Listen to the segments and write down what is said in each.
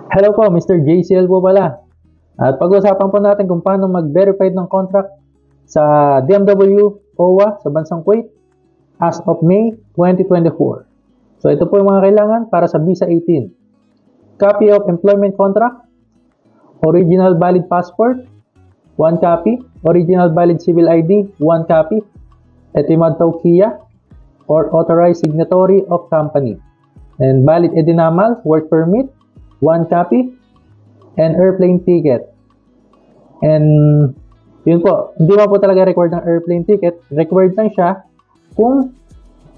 Hello po, Mr. JCL po pala. At pag-usapan po natin kung paano mag-verified ng contract sa DMW OWA sa bansang Kuwait as of May 2024. So ito po yung mga kailangan para sa Visa 18. Copy of employment contract, original valid passport, 1 copy, original valid civil ID, 1 copy, etimad tawkiya or authorized signatory of company, and valid edinamal, work permit, 1 copy, and airplane ticket. And yun po, hindi mo po talaga required ng airplane ticket. Required lang siya kung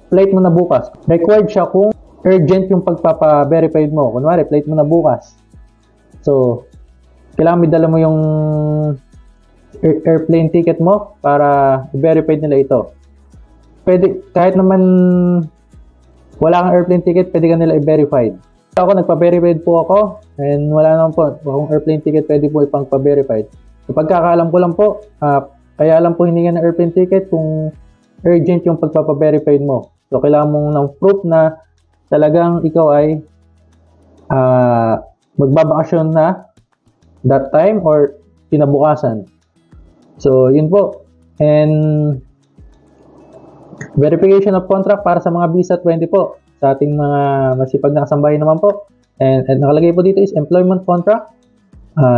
flight mo na bukas. Required siya kung urgent yung pagpapa-verified mo. Kunwari, flight mo na bukas. So, kailangan may dala mo yung airplane ticket mo para i-verify nila ito. Pwede, kahit naman wala kang airplane ticket, pwede ka nila i-verified. Ako, nagpa-verified po ako and wala naman po akong airplane ticket, pwede po ipang-verified. So, pagkakaalam ko lang po, kaya lang po hininga ng airplane ticket kung urgent yung pagpapa-verified mo. So, kailangan mong ng proof na talagang ikaw ay magbabakasyon na that time or kinabukasan. So, yun po. And verification of contract para sa mga Visa 20 po. Sa ating mga masipag na kasambahay naman po. And nakalagay po dito is employment contract,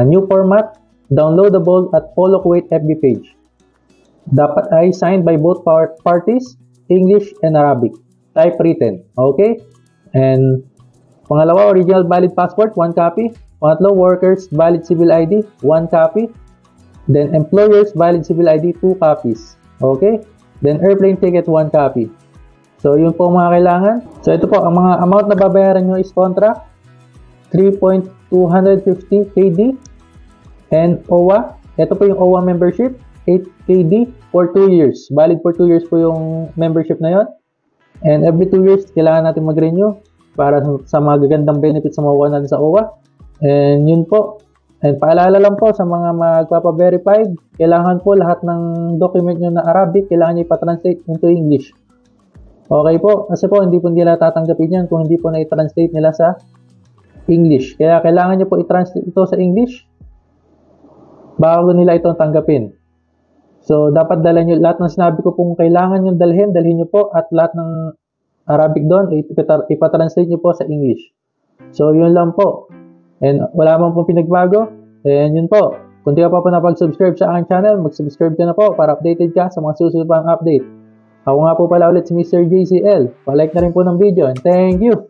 new format, downloadable at Polo Kuwait FB page. Dapat ay signed by both parties, English and Arabic. Typewritten. Okay? And pangalawa, original valid passport, 1 copy. Pangatlo, workers valid civil ID, 1 copy. Then employers valid civil ID, 2 copies. Okay? Then airplane ticket, 1 copy. So, yun po mga kailangan. So, ito po, ang mga amount na babayaran nyo is contract, 3.250 KD. And OWA, ito po yung OWA membership, 8 KD for 2 years. Valid for 2 years po yung membership na yon. And every 2 years, kailangan natin mag-renew para sa mga gagandang benefits na makuha natin sa OWA. And yun po. And paalala lang po sa mga magpapa-verified, kailangan po lahat ng document nyo na Arabic, kailangan nyo ipa-translate into English. Okay po, kasi po hindi po nila tatanggapin yan kung hindi po na-translate nila sa English. Kaya kailangan nyo po i-translate ito sa English bago nila ito tanggapin. So, dapat dala nyo, lahat ng sinabi ko pong kailangan nyo dalhin nyo po at lahat ng Arabic doon, ipa-translate nyo po sa English. So, yun lang po. And wala man pong pinagbago. And yun po. Kung di ka pa napag-subscribe sa aking channel, mag-subscribe ka na po para updated ka sa mga susunod pang update. Ako nga po pala ulit si Mr. JCL. Pa-like na rin po ng video and thank you!